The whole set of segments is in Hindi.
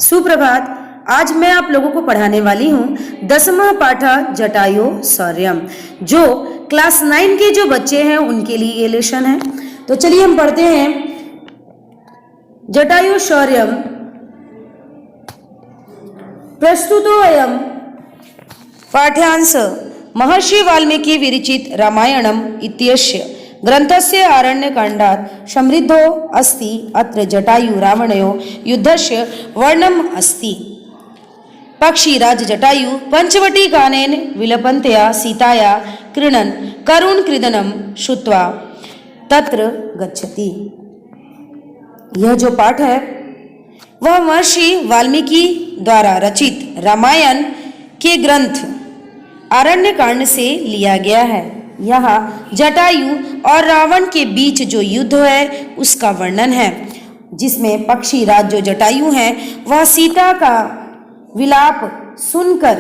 सुप्रभात। आज मैं आप लोगों को पढ़ाने वाली हूँ 10वां पाठ जटायु शौर्यम, जो क्लास 9 के जो बच्चे हैं उनके लिए ये लेसन है। तो चलिए हम पढ़ते हैं जटायु शौर्यम। प्रस्तुतो अयम पाठ्यांश महर्षि वाल्मीकि विरचित रामायणम इत्यस्य ग्रंथस्य आरण्यकाण्डात् समृद्धो अस्ति। अत्र जटायु रावणयो युद्धस्य वर्णनम् अस्ति। पक्षीराज जटायु पंचवटी गानेन विलपन्तया सीताया क्रीडन् करुण क्रीडनं श्रुत्वा तत्र गच्छति। यह जो पाठ है वह महर्षि वाल्मीकि द्वारा रचित रामायण के ग्रंथ आरण्यकांड से लिया गया है। यहाँ जटायु और रावण के बीच जो युद्ध है उसका वर्णन है, जिसमें पक्षीराज जो जटायु हैं वह सीता का विलाप सुनकर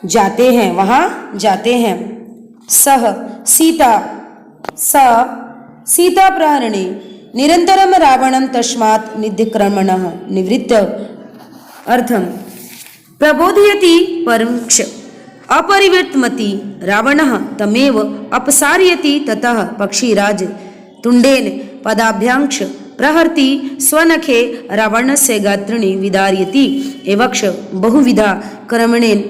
जाते हैं, वहां जाते हैं। सह सीता प्रहरणे निरंतरम रावणं तस्मात् निध्यक्रमणः निवृत्त अर्थम प्रबोधयति परमक्ष अपरिवर्तमति रावणः तमेव अपसारयति। ततः पक्षीराज तुंडेन पदाभ्यांश प्रहरति स्वनखे रावणस्य गात्रिणी विदारयति एवक्ष बहुविधा कर्मणेन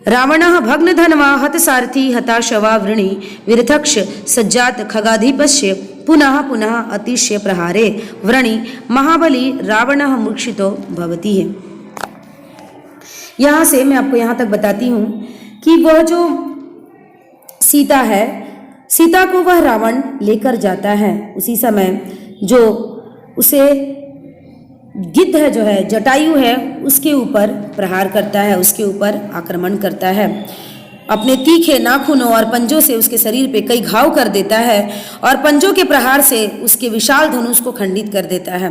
रावणः भग्नधनवा हतसारथी हताशवा वृणि विरथक्ष सज्जात खगाधिपस्य पुनः पुनः अतिशय प्रहारे वृणि महाबली रावणः मूर्छितो भवति है। यहाँ से मैं आपको यहाँ तक बताती हूँ कि वह जो सीता है, सीता को वह रावण लेकर जाता है। उसी समय जो उसे गिद्ध जो है जटायु है उसके ऊपर प्रहार करता है, उसके ऊपर आक्रमण करता है। अपने तीखे नाखूनों और पंजों से उसके शरीर पे कई घाव कर देता है और पंजों के प्रहार से उसके विशाल धनुष को खंडित कर देता है।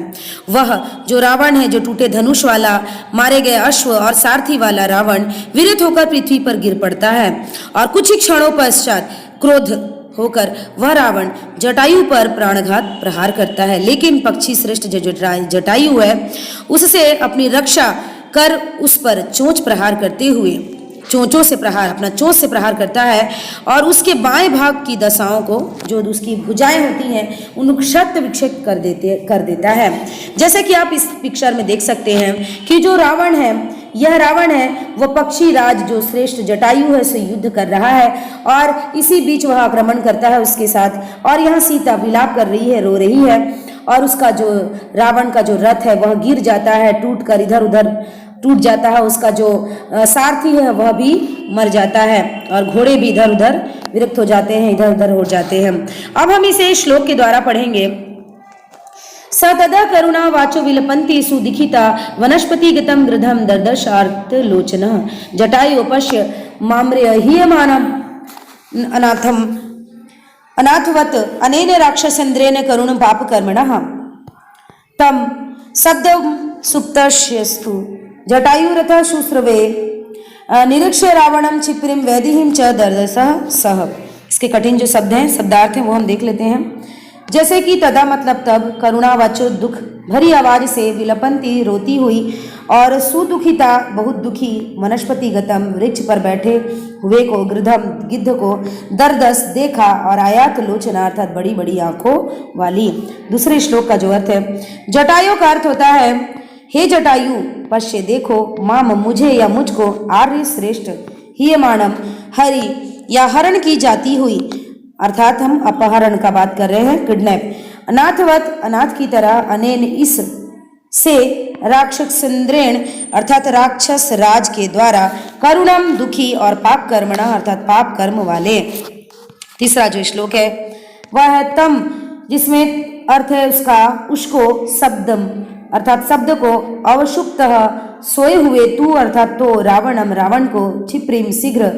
वह जो रावण है, जो टूटे धनुष वाला, मारे गए अश्व और सारथी वाला रावण विरत होकर पृथ्वी पर गिर पड़ता है और कुछ ही क्षणों पश्चात क्रोध होकर वह रावण जटायु पर प्राणघात प्रहार करता है। लेकिन पक्षी श्रेष्ठ जो जटायु है उससे अपनी रक्षा कर उस पर चोंच प्रहार करते हुए चोंचों से प्रहार अपना चोंच से प्रहार करता है और उसके बाएं भाग की दशाओं को, जो उसकी भुजाएं होती हैं, उनको क्षत विक्षत कर देता है। जैसे कि आप इस पिक्चर में देख सकते हैं कि जो रावण है, यह रावण है वह पक्षीराज जो श्रेष्ठ जटायु है से युद्ध कर रहा है और इसी बीच वह आक्रमण करता है उसके साथ। और यहाँ सीता विलाप कर रही है, रो रही है और उसका जो रावण का जो रथ है वह गिर जाता है, टूट कर इधर उधर टूट जाता है। उसका जो सारथी है वह भी मर जाता है और घोड़े भी इधर उधर विरक्त हो जाते हैं, इधर उधर हो जाते हैं। अब हम इसे श्लोक के द्वारा पढ़ेंगे। स तदा करुणा वाचो विलपन्ति सुदीखिता वनस्पति गतम गृधम दर्दशार्थ लोचनः जटायु पश्य माम्रे हीयमानम अनाथम अनाथवत अनेन राक्षसेन्द्रेण करुण पाप कर्मणः तम शब्दम सुप्तस्यस्तु जटायुरथ शुश्रवे निरीक्ष्य रावणम क्षिप्रिम वैदिहीम च दर्दसः सह। इसके कठिन जो शब्द हैं, शब्दार्थ हैं, वो हम देख लेते हैं। जैसे कि तदा मतलब तब, करुणावाचो दुख भरी आवाज से, विलपंती रोती हुई, और सुदुखिता बहुत दुखी, वनस्पति गतम वृक्ष पर बैठे हुए को, गृधम गिद्ध को, दर्दस देखा, और आयात लोचना अर्थात बड़ी बड़ी आंखों वाली। दूसरे श्लोक का जो अर्थ है, जटायु का अर्थ होता है हे जटायु पश्य देखो, माम मुझे या मुझको, आर्य श्रेष्ठ, हीयमानम हरि या हरण की जाती हुई, अर्थात हम अपहरण का बात कर रहे हैं, किडनैप, अनाथवत अनाथ की तरह, अनेन इस से, राक्षसेन्द्रेण अर्थात राक्षस राज के द्वारा, करुणम दुखी, और पाप कर्मणा अर्थात पाप कर्म वाले। तीसरा जो श्लोक है वह है तम, जिसमें अर्थ है उसका उसको, शब्दम अर्थात शब्द को, अवशुप्तः सोए हुए, तू अर्थात तो, रावणम रावण को, क्षिप्रिम शीघ्र,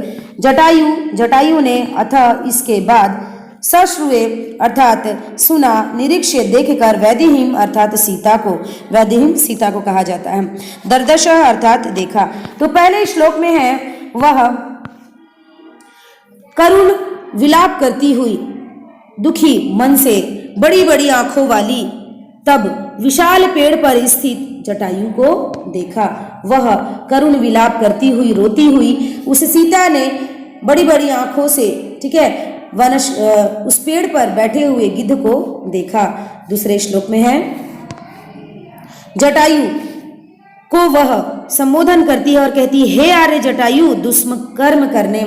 जटायु ने, अथ इसके बाद, सश्रुए अर्थात सुना, निरीक्ष्य देखकर, वैदिहीम अर्थात सीता को, वैदिहीम सीता को कहा जाता है, दर्दश अर्थात देखा। तो पहले श्लोक में है वह करुण विलाप करती हुई, दुखी मन से, बड़ी बड़ी आंखों वाली, तब विशाल पेड़ पर स्थित जटायु को देखा। वह करुण विलाप करती हुई रोती हुई उस सीता ने बड़ी बड़ी आंखों से, ठीक है, उस पेड़ पर बैठे हुए गिद्ध को देखा। दूसरे श्लोक में है, जटायु को वह संबोधन करती है और कहती है, हे आर्य जटायु, दुष्कर्म करने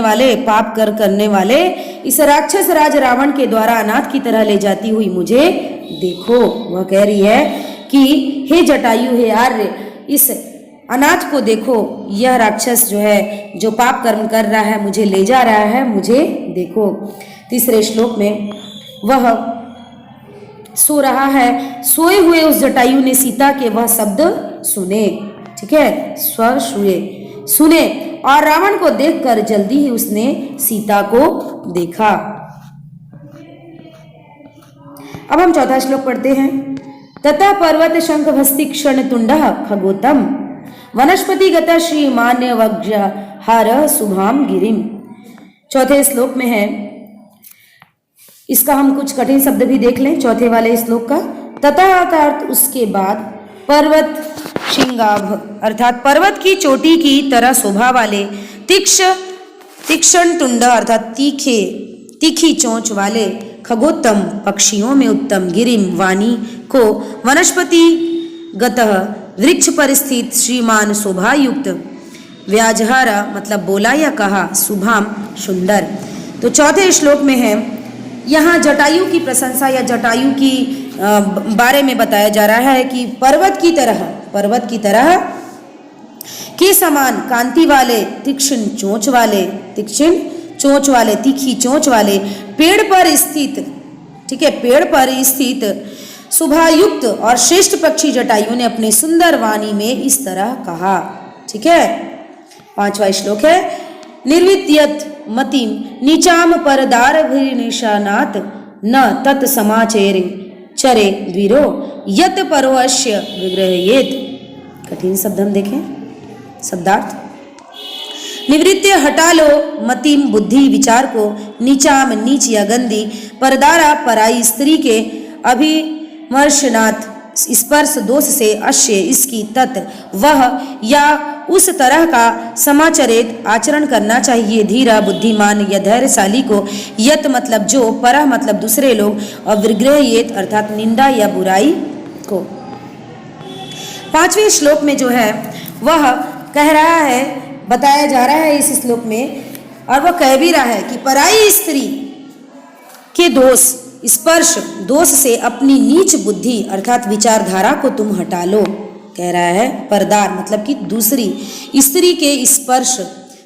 वाले, पाप करने वाले, इस राक्षस राज रावण के द्वारा अनाथ की तरह ले जाती हुई मुझे देखो। वह कह रही है कि हे जटायु, हे आर्य, इस अनाथ को देखो, यह राक्षस जो है, जो पाप कर्म कर रहा है, मुझे ले जा रहा है, मुझे देखो। तीसरे श्लोक में वह सो रहा है, सोए हुए उस जटायु ने सीता के वह शब्द सुने, ठीक है, स्वर सुने और रावण को देखकर जल्दी ही उसने सीता को देखा। अब हम चौथा श्लोक पढ़ते हैं। ततः पर्वत शंख भस्ति क्षण तुंडः खगोतम वनस्पति गता श्रीमान्य वज्रहार शुभाम गिरिम। चौथे श्लोक में है, इसका हम कुछ कठिन शब्द भी देख लें। चौथे वाले श्लोक का ततः का अर्थ उसके बाद, पर्वत श्रृंगाभ अर्थात पर्वत की चोटी की तरह शोभा वाले, तीक्ष्ण तुंड अर्थात तीखी चोंच वाले, खगोत्तम पक्षियों में उत्तम, गिरिम वाणी को, वनस्पति गतः वृक्ष पर स्थित, श्रीमान शोभा युक्त, व्याजहारा मतलब बोला या कहा, शुभाम सुंदर। तो चौथे श्लोक में है, यहाँ जटायु की प्रशंसा या जटायु की बारे में बताया जा रहा है कि पर्वत की तरह के समान कांति वाले, तीक्ष्ण चोंच वाले, तीखी चोंच वाले, पेड़ पर स्थित, ठीक है, पेड़ पर स्थित शुभायुक्त और श्रेष्ठ पक्षी जटायु ने अपने सुंदर वाणी में इस तरह कहा, ठीक है। पांचवा श्लोक है, निर्विद्यत मतिम नीचाम परदारभिनिशानात न तत् समाचेरे चरे द्विरो यत परोअस्य विग्रहेत। कठिन शब्द हम देखें, शब्दार्थ। निवृत्य हटा लो मतिम बुद्धि विचार को, नीचाम नीच या गंदी, परदारा पराई स्त्री के, अभिमर्शनाथ स्पर्श दोष से, अश्य इसकी, तत् वह या उस तरह का, समाचरित आचरण करना चाहिए, धीरा बुद्धिमान या धैर्यशाली को, यत मतलब जो, परह मतलब दूसरे लोग, और विग्रहेत अर्थात निंदा या बुराई को। पांचवें श्लोक में जो है वह कह रहा है, बताया जा रहा है इस श्लोक में, और वह कह भी रहा है कि पराई स्त्री के दोष, स्पर्श दोष से अपनी नीच बुद्धि अर्थात विचारधारा को तुम हटा लो। कह रहा है परदार मतलब कि दूसरी स्त्री के स्पर्श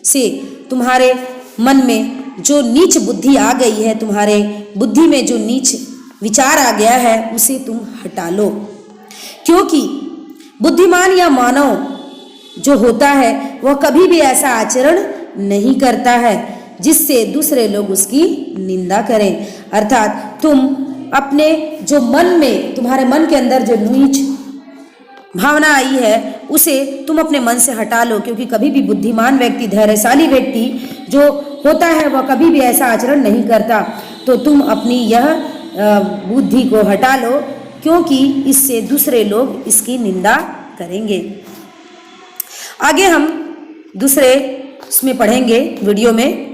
से तुम्हारे मन में जो नीच बुद्धि आ गई है, तुम्हारे बुद्धि में जो नीच विचार आ गया है, उसे तुम हटा लो। क्योंकि बुद्धिमान या मानव जो होता है वह कभी भी ऐसा आचरण नहीं करता है जिससे दूसरे लोग उसकी निंदा करें। अर्थात तुम अपने जो मन में, तुम्हारे मन के अंदर जो नीच भावना आई है उसे तुम अपने मन से हटा लो। क्योंकि कभी भी बुद्धिमान व्यक्ति, धैर्यशाली व्यक्ति जो होता है वह कभी भी ऐसा आचरण नहीं करता। तो तुम अपनी यह बुद्धि को हटा लो, क्योंकि इससे दूसरे लोग इसकी निंदा करेंगे। आगे हम दूसरे उसमें पढ़ेंगे वीडियो में।